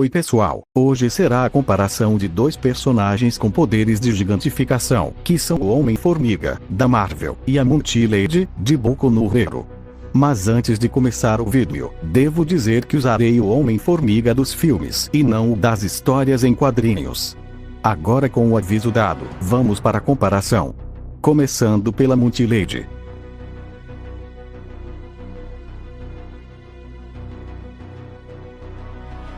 Oi pessoal, hoje será a comparação de dois personagens com poderes de gigantificação, que são o Homem-Formiga, da Marvel, e a Multilady, de Boku no Hero. Mas antes de começar o vídeo, devo dizer que usarei o Homem-Formiga dos filmes e não o das histórias em quadrinhos. Agora, com o aviso dado, vamos para a comparação. Começando pela Multilady.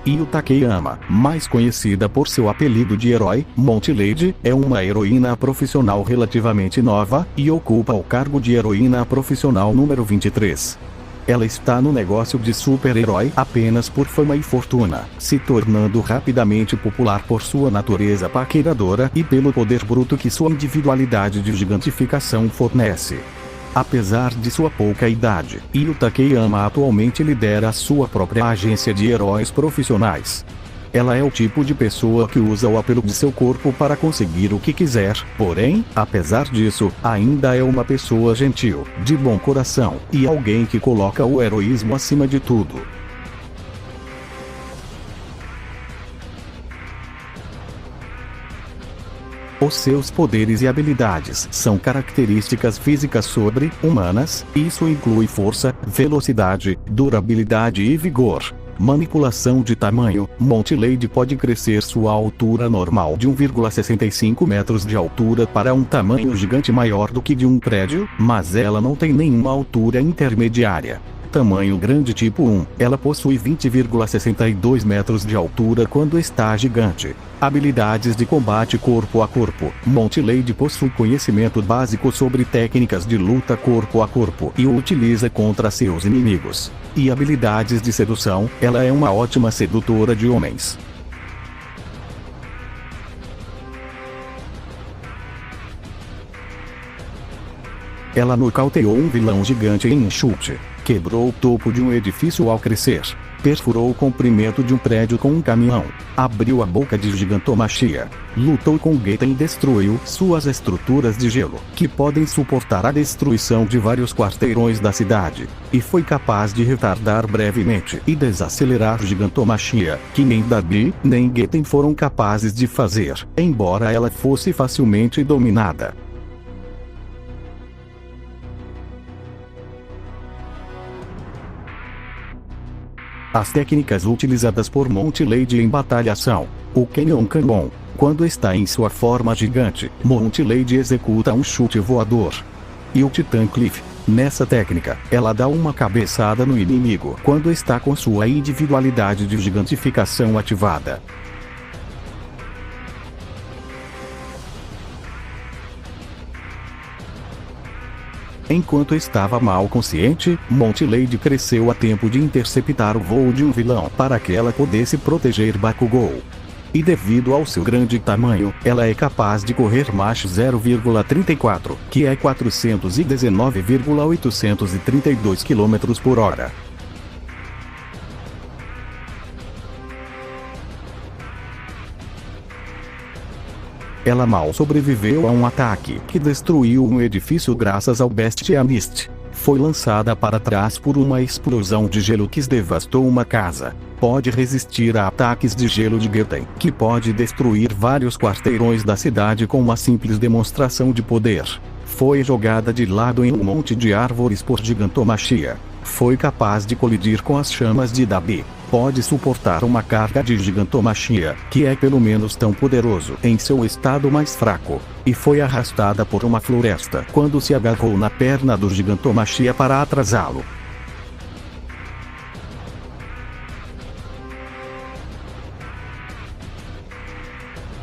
Yu Takeyama, mais conhecida por seu apelido de herói, Multilady, é uma heroína profissional relativamente nova, e ocupa o cargo de heroína profissional número 23. Ela está no negócio de super-herói apenas por fama e fortuna, se tornando rapidamente popular por sua natureza paqueradora e pelo poder bruto que sua individualidade de gigantificação fornece. Apesar de sua pouca idade, Yu Takeyama atualmente lidera a sua própria agência de heróis profissionais. Ela é o tipo de pessoa que usa o apelo de seu corpo para conseguir o que quiser, porém, apesar disso, ainda é uma pessoa gentil, de bom coração, e alguém que coloca o heroísmo acima de tudo. Os seus poderes e habilidades são características físicas sobre-humanas, isso inclui força, velocidade, durabilidade e vigor. Manipulação de tamanho: Multilady pode crescer sua altura normal de 1,65 metros de altura para um tamanho gigante maior do que de um prédio, mas ela não tem nenhuma altura intermediária. Tamanho grande tipo 1, ela possui 20,62 metros de altura quando está gigante. Habilidades de combate corpo a corpo: Multilady possui conhecimento básico sobre técnicas de luta corpo a corpo e o utiliza contra seus inimigos. E habilidades de sedução: ela é uma ótima sedutora de homens. Ela nocauteou um vilão gigante em um chute, quebrou o topo de um edifício ao crescer, perfurou o comprimento de um prédio com um caminhão, abriu a boca de Gigantomachia, lutou com Gaten e destruiu suas estruturas de gelo, que podem suportar a destruição de vários quarteirões da cidade, e foi capaz de retardar brevemente e desacelerar Gigantomachia, que nem Dabi nem Gaten foram capazes de fazer, embora ela fosse facilmente dominada. As técnicas utilizadas por Multilady em batalha são: o Canyon Cannon. Quando está em sua forma gigante, Multilady executa um chute voador. E o Titan Cliff. Nessa técnica, ela dá uma cabeçada no inimigo quando está com sua individualidade de gigantificação ativada. Enquanto estava mal consciente, Multilady cresceu a tempo de interceptar o voo de um vilão para que ela pudesse proteger Bakugou. E devido ao seu grande tamanho, ela é capaz de correr Mach 0,34, que é 419,832 km/h. Ela mal sobreviveu a um ataque que destruiu um edifício graças ao Bestia Mist. Foi lançada para trás por uma explosão de gelo que devastou uma casa. Pode resistir a ataques de gelo de Gaten, que pode destruir vários quarteirões da cidade com uma simples demonstração de poder. Foi jogada de lado em um monte de árvores por Gigantomachia. Foi capaz de colidir com as chamas de Dabi. Pode suportar uma carga de Gigantomachia, que é pelo menos tão poderoso em seu estado mais fraco. E foi arrastada por uma floresta quando se agarrou na perna do Gigantomachia para atrasá-lo.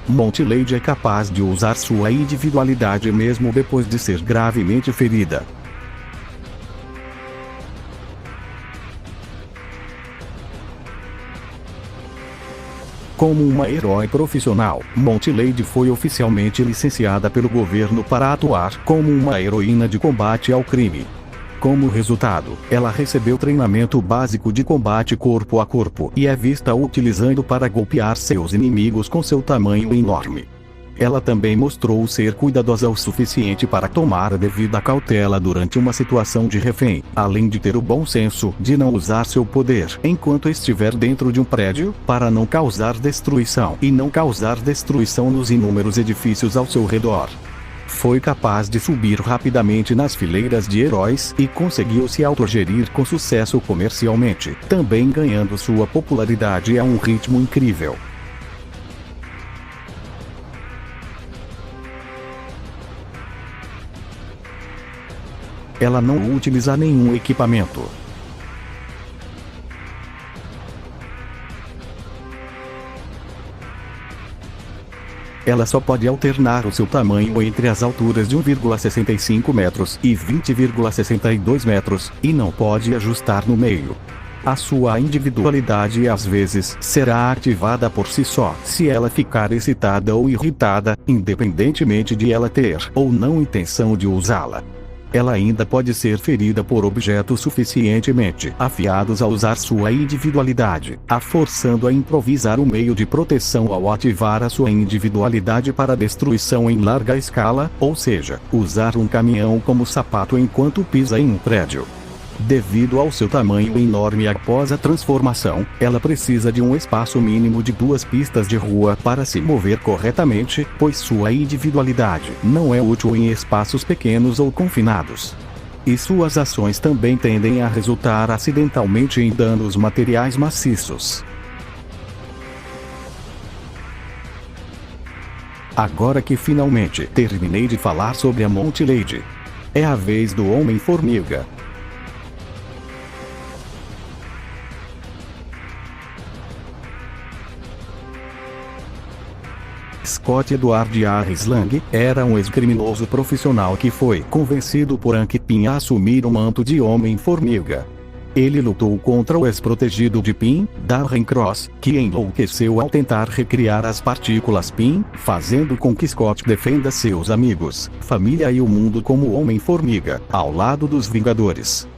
Multilady é capaz de usar sua individualidade mesmo depois de ser gravemente ferida. Como uma herói profissional, Multilady foi oficialmente licenciada pelo governo para atuar como uma heroína de combate ao crime. Como resultado, ela recebeu treinamento básico de combate corpo a corpo e é vista utilizando para golpear seus inimigos com seu tamanho enorme. Ela também mostrou ser cuidadosa o suficiente para tomar a devida cautela durante uma situação de refém, além de ter o bom senso de não usar seu poder enquanto estiver dentro de um prédio, para não causar destruição e não causar destruição nos inúmeros edifícios ao seu redor. Foi capaz de subir rapidamente nas fileiras de heróis e conseguiu se autogerir com sucesso comercialmente, também ganhando sua popularidade a um ritmo incrível. Ela não utiliza nenhum equipamento. Ela só pode alternar o seu tamanho entre as alturas de 1,65 metros e 20,62 metros, e não pode ajustar no meio. A sua individualidade às vezes será ativada por si só se ela ficar excitada ou irritada, independentemente de ela ter ou não intenção de usá-la. Ela ainda pode ser ferida por objetos suficientemente afiados a usar sua individualidade, a forçando a improvisar um meio de proteção ao ativar a sua individualidade para destruição em larga escala, ou seja, usar um caminhão como sapato enquanto pisa em um prédio. Devido ao seu tamanho enorme após a transformação, ela precisa de um espaço mínimo de 2 pistas de rua para se mover corretamente, pois sua individualidade não é útil em espaços pequenos ou confinados. E suas ações também tendem a resultar acidentalmente em danos materiais maciços. Agora que finalmente terminei de falar sobre a Monty Lady, é a vez do Homem-Formiga. Scott Edward Harris Lang era um ex-criminoso profissional que foi convencido por Hank Pym a assumir o manto de Homem-Formiga. Ele lutou contra o ex-protegido de Pym, Darren Cross, que enlouqueceu ao tentar recriar as partículas Pym, fazendo com que Scott defenda seus amigos, família e o mundo como Homem-Formiga, ao lado dos Vingadores.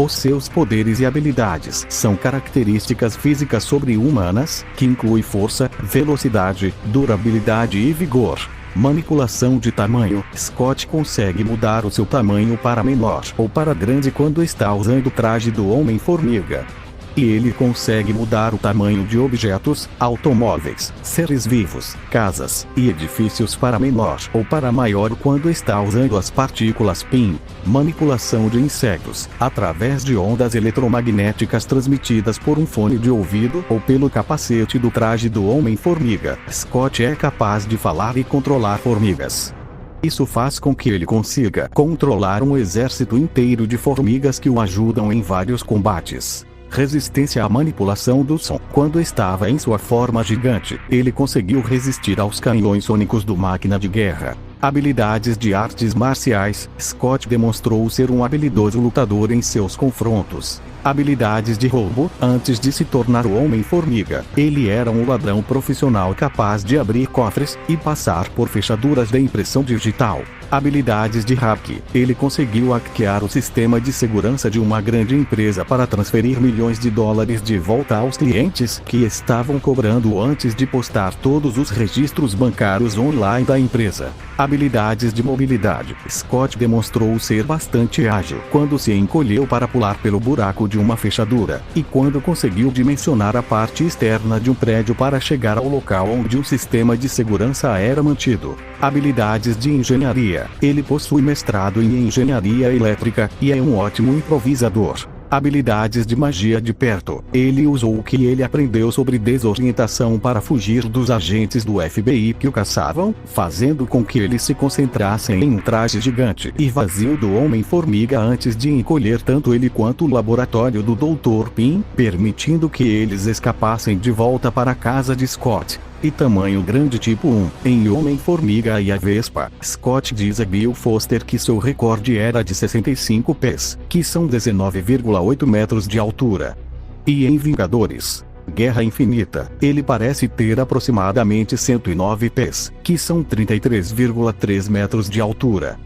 Os seus poderes e habilidades são características físicas sobre-humanas, que incluem força, velocidade, durabilidade e vigor. Manipulação de tamanho. Scott consegue mudar o seu tamanho para menor ou para grande quando está usando o traje do Homem-Formiga. E ele consegue mudar o tamanho de objetos, automóveis, seres vivos, casas e edifícios para menor ou para maior quando está usando as partículas Pym. Manipulação de insetos, através de ondas eletromagnéticas transmitidas por um fone de ouvido ou pelo capacete do traje do Homem-Formiga. Scott é capaz de falar e controlar formigas. Isso faz com que ele consiga controlar um exército inteiro de formigas que o ajudam em vários combates. Resistência à manipulação do som. Quando estava em sua forma gigante, ele conseguiu resistir aos canhões sônicos do Máquina de Guerra. Habilidades de artes marciais. Scott demonstrou ser um habilidoso lutador em seus confrontos. Habilidades de roubo. Antes de se tornar o Homem-Formiga, ele era um ladrão profissional capaz de abrir cofres e passar por fechaduras de impressão digital. Habilidades de hack. Ele conseguiu hackear o sistema de segurança de uma grande empresa para transferir milhões de dólares de volta aos clientes que estavam cobrando antes de postar todos os registros bancários online da empresa. Habilidades de mobilidade. Scott demonstrou ser bastante ágil quando se encolheu para pular pelo buraco de uma fechadura, e quando conseguiu dimensionar a parte externa de um prédio para chegar ao local onde o sistema de segurança era mantido. Habilidades de engenharia. Ele possui mestrado em engenharia elétrica e é um ótimo improvisador. Habilidades de magia de perto. Ele usou o que ele aprendeu sobre desorientação para fugir dos agentes do FBI que o caçavam, fazendo com que eles se concentrassem em um traje gigante e vazio do Homem-Formiga antes de encolher tanto ele quanto o laboratório do Dr. Pym, permitindo que eles escapassem de volta para a casa de Scott. E tamanho grande tipo 1, em Homem-Formiga e a Vespa. Scott diz a Bill Foster que seu recorde era de 65 pés, que são 19,8 metros de altura. E em Vingadores Guerra Infinita, ele parece ter aproximadamente 109 pés, que são 33,3 metros de altura.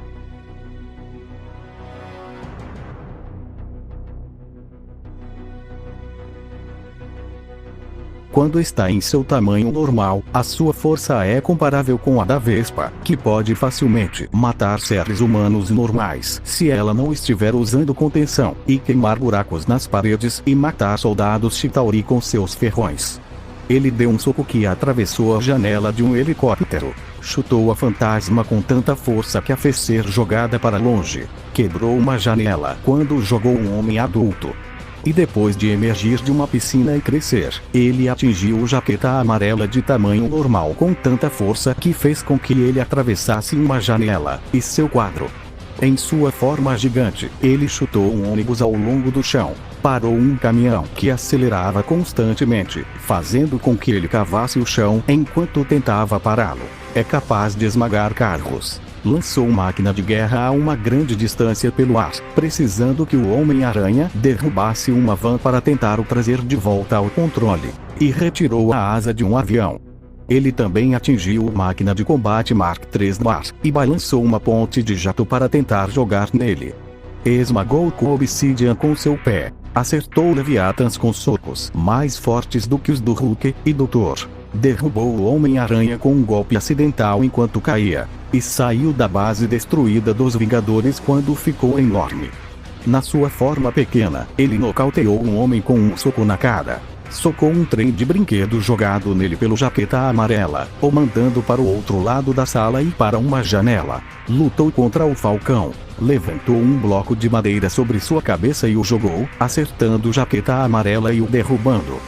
Quando está em seu tamanho normal, a sua força é comparável com a da Vespa, que pode facilmente matar seres humanos normais se ela não estiver usando contenção, e queimar buracos nas paredes e matar soldados Chitauri com seus ferrões. Ele deu um soco que atravessou a janela de um helicóptero. Chutou a fantasma com tanta força que a fez ser jogada para longe. Quebrou uma janela quando jogou um homem adulto. E depois de emergir de uma piscina e crescer, ele atingiu o Jaqueta Amarela de tamanho normal com tanta força que fez com que ele atravessasse uma janela e seu quadro. Em sua forma gigante, ele chutou um ônibus ao longo do chão. Parou um caminhão que acelerava constantemente, fazendo com que ele cavasse o chão enquanto tentava pará-lo. É capaz de esmagar carros. Lançou máquina de guerra a uma grande distância pelo ar, precisando que o Homem-Aranha derrubasse uma van para tentar o trazer de volta ao controle. E retirou a asa de um avião. Ele também atingiu máquina de combate Mark III no ar, e balançou uma ponte de jato para tentar jogar nele. Esmagou o Obsidian com seu pé. Acertou Leviathans com socos mais fortes do que os do Hulk e do Thor. Derrubou o Homem-Aranha com um golpe acidental enquanto caía. E saiu da base destruída dos Vingadores quando ficou enorme. Na sua forma pequena, ele nocauteou um homem com um soco na cara. Socou um trem de brinquedo jogado nele pelo Jaqueta Amarela, o mandando para o outro lado da sala e para uma janela. Lutou contra o Falcão. Levantou um bloco de madeira sobre sua cabeça e o jogou, acertando o Jaqueta Amarela e o derrubando.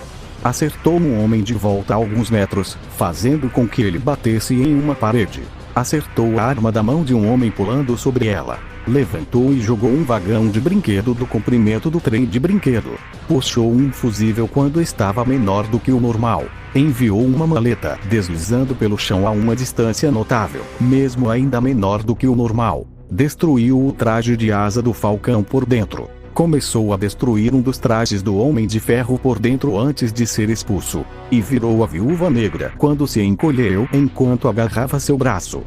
Acertou um homem de volta a alguns metros, fazendo com que ele batesse em uma parede. Acertou a arma da mão de um homem pulando sobre ela. Levantou e jogou um vagão de brinquedo do comprimento do trem de brinquedo. Puxou um fusível quando estava menor do que o normal. Enviou uma maleta deslizando pelo chão a uma distância notável, mesmo ainda menor do que o normal. Destruiu o traje de asa do Falcão por dentro. Começou a destruir um dos trajes do Homem de Ferro por dentro antes de ser expulso. E virou a Viúva Negra quando se encolheu enquanto agarrava seu braço.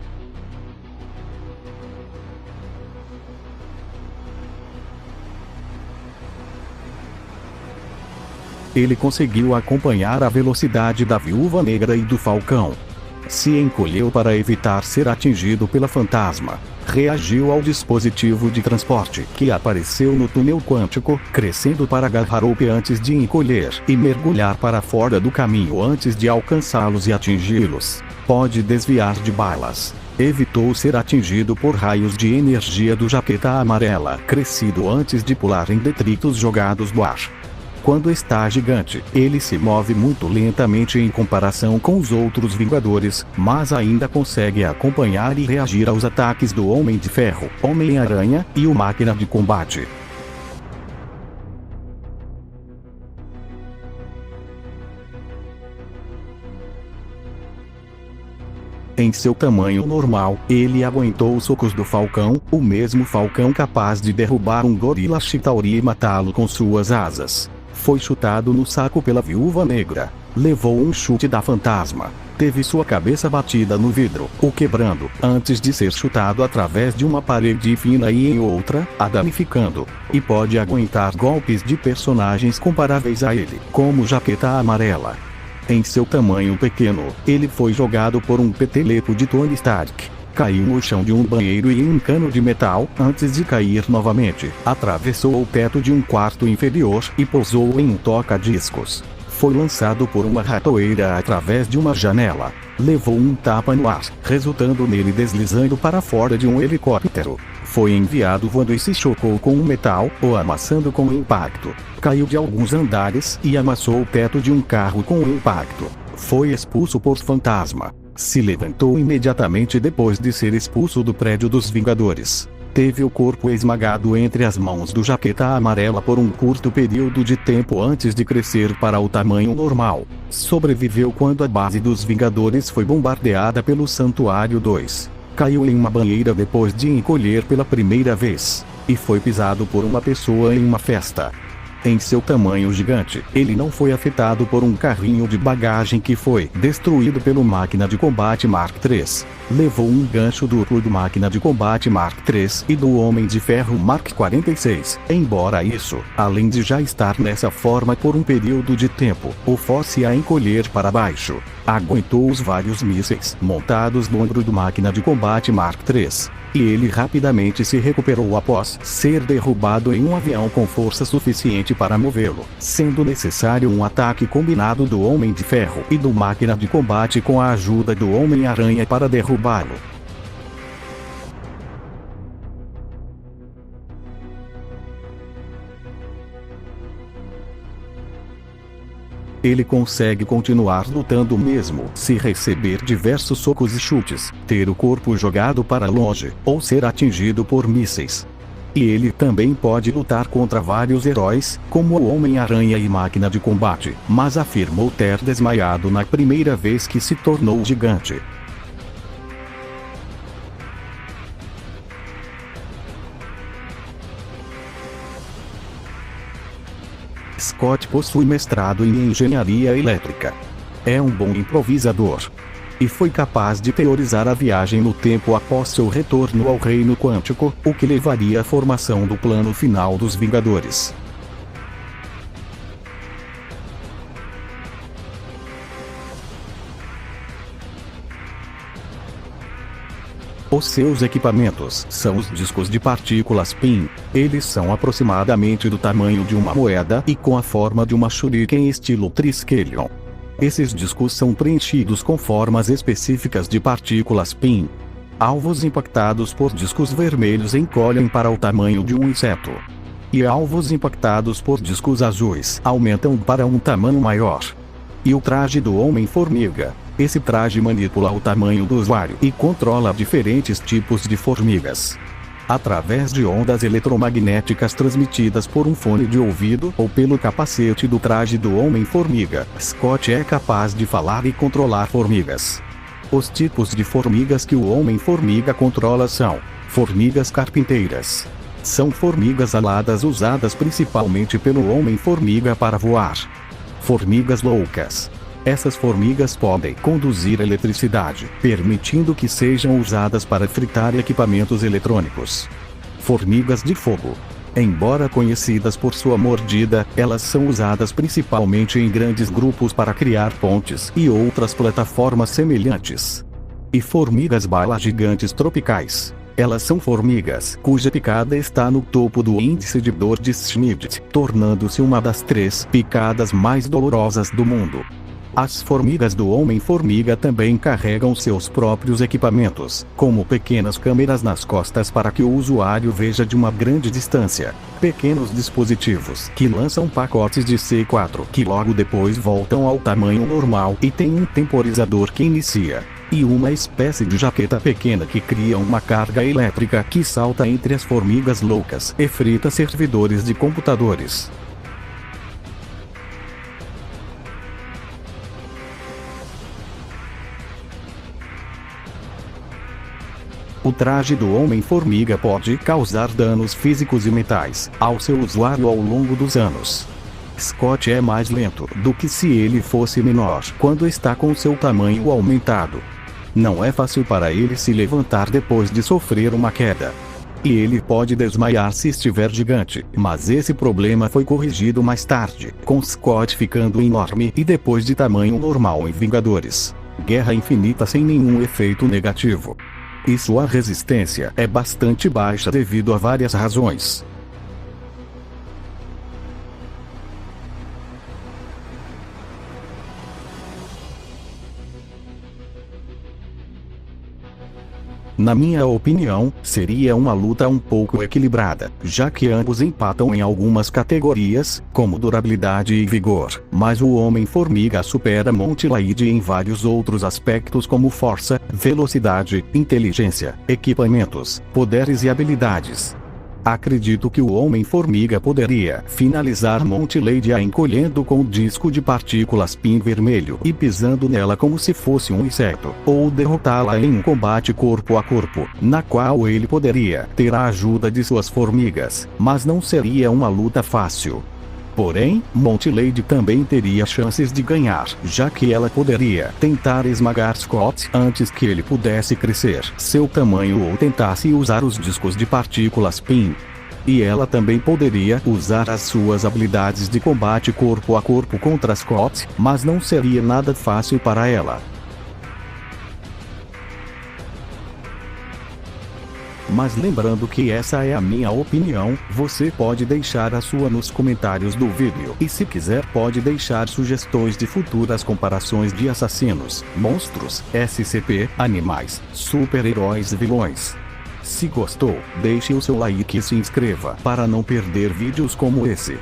Ele conseguiu acompanhar a velocidade da Viúva Negra e do Falcão. Se encolheu para evitar ser atingido pela fantasma. Reagiu ao dispositivo de transporte que apareceu no túnel quântico, crescendo para agarrar Hope antes de encolher e mergulhar para fora do caminho antes de alcançá-los e atingi-los. Pode desviar de balas. Evitou ser atingido por raios de energia do Jaqueta Amarela, crescido antes de pular em detritos jogados no ar. Quando está gigante, ele se move muito lentamente em comparação com os outros Vingadores, mas ainda consegue acompanhar e reagir aos ataques do Homem de Ferro, Homem-Aranha e o Máquina de Combate. Em seu tamanho normal, ele aguentou os socos do Falcão, o mesmo Falcão capaz de derrubar um gorila Chitauri e matá-lo com suas asas. Foi chutado no saco pela Viúva Negra. Levou um chute da fantasma. Teve sua cabeça batida no vidro, o quebrando, antes de ser chutado através de uma parede fina e em outra, a danificando. E pode aguentar golpes de personagens comparáveis a ele, como Jaqueta Amarela. Em seu tamanho pequeno, ele foi jogado por um peteleco de Tony Stark. Caiu no chão de um banheiro e em um cano de metal, antes de cair novamente. Atravessou o teto de um quarto inferior e pousou em um toca-discos. Foi lançado por uma ratoeira através de uma janela. Levou um tapa no ar, resultando nele deslizando para fora de um helicóptero. Foi enviado voando e se chocou com um metal, o amassando com o impacto. Caiu de alguns andares e amassou o teto de um carro com o impacto. Foi expulso por fantasma. Se levantou imediatamente depois de ser expulso do prédio dos Vingadores. Teve o corpo esmagado entre as mãos do Jaqueta Amarela por um curto período de tempo antes de crescer para o tamanho normal. Sobreviveu quando a base dos Vingadores foi bombardeada pelo Santuário 2. Caiu em uma banheira depois de encolher pela primeira vez. E foi pisado por uma pessoa em uma festa. Em seu tamanho gigante, ele não foi afetado por um carrinho de bagagem que foi destruído pelo Máquina de Combate Mark III. Levou um gancho duplo do Máquina de Combate Mark III e do Homem de Ferro Mark 46. Embora isso, além de já estar nessa forma por um período de tempo, o fosse a encolher para baixo. Aguentou os vários mísseis montados no ombro do Máquina de Combate Mark III. E ele rapidamente se recuperou após ser derrubado em um avião com força suficiente para movê-lo, sendo necessário um ataque combinado do Homem de Ferro e do Máquina de Combate com a ajuda do Homem-Aranha para derrubá-lo. Ele consegue continuar lutando mesmo se receber diversos socos e chutes, ter o corpo jogado para longe, ou ser atingido por mísseis. E ele também pode lutar contra vários heróis, como o Homem-Aranha e Máquina de Combate, mas afirmou ter desmaiado na primeira vez que se tornou gigante. Scott possui mestrado em engenharia elétrica. É um bom improvisador. E foi capaz de teorizar a viagem no tempo após seu retorno ao reino quântico, o que levaria à formação do plano final dos Vingadores. Os seus equipamentos são os discos de partículas PIN. Eles são aproximadamente do tamanho de uma moeda e com a forma de uma shuriken estilo Triskelion. Esses discos são preenchidos com formas específicas de partículas PIN. Alvos impactados por discos vermelhos encolhem para o tamanho de um inseto. E alvos impactados por discos azuis aumentam para um tamanho maior. E o traje do Homem-Formiga. Esse traje manipula o tamanho do usuário e controla diferentes tipos de formigas. Através de ondas eletromagnéticas transmitidas por um fone de ouvido ou pelo capacete do traje do Homem-Formiga, Scott é capaz de falar e controlar formigas. Os tipos de formigas que o Homem-Formiga controla são formigas carpinteiras. São formigas aladas usadas principalmente pelo Homem-Formiga para voar. Formigas loucas. Essas formigas podem conduzir eletricidade, permitindo que sejam usadas para fritar equipamentos eletrônicos. Formigas de fogo. Embora conhecidas por sua mordida, elas são usadas principalmente em grandes grupos para criar pontes e outras plataformas semelhantes. E formigas bala gigantes tropicais. Elas são formigas cuja picada está no topo do índice de dor de Schmidt, tornando-se uma das 3 picadas mais dolorosas do mundo. As formigas do Homem-Formiga também carregam seus próprios equipamentos, como pequenas câmeras nas costas para que o usuário veja de uma grande distância. Pequenos dispositivos que lançam pacotes de C4 que logo depois voltam ao tamanho normal e tem um temporizador que inicia. E uma espécie de jaqueta pequena que cria uma carga elétrica que salta entre as formigas loucas e frita servidores de computadores. O traje do Homem-Formiga pode causar danos físicos e mentais ao seu usuário ao longo dos anos. Scott é mais lento do que se ele fosse menor quando está com seu tamanho aumentado. Não é fácil para ele se levantar depois de sofrer uma queda. E ele pode desmaiar se estiver gigante, mas esse problema foi corrigido mais tarde, com Scott ficando enorme e depois de tamanho normal em Vingadores. Guerra Infinita sem nenhum efeito negativo. E sua resistência é bastante baixa devido a várias razões. Na minha opinião, seria uma luta um pouco equilibrada, já que ambos empatam em algumas categorias, como durabilidade e vigor, mas o Homem-Formiga supera Montilaid em vários outros aspectos como força, velocidade, inteligência, equipamentos, poderes e habilidades. Acredito que o Homem-Formiga poderia finalizar Montilaid a encolhendo com o disco de partículas PIN vermelho e pisando nela como se fosse um inseto, ou derrotá-la em um combate corpo a corpo, na qual ele poderia ter a ajuda de suas formigas, mas não seria uma luta fácil. Porém, Monty Lady também teria chances de ganhar, já que ela poderia tentar esmagar Scott antes que ele pudesse crescer seu tamanho ou tentasse usar os discos de partículas PIN. E ela também poderia usar as suas habilidades de combate corpo a corpo contra Scott, mas não seria nada fácil para ela. Mas lembrando que essa é a minha opinião, você pode deixar a sua nos comentários do vídeo. E se quiser pode deixar sugestões de futuras comparações de assassinos, monstros, SCP, animais, super-heróis e vilões. Se gostou, deixe o seu like e se inscreva para não perder vídeos como esse.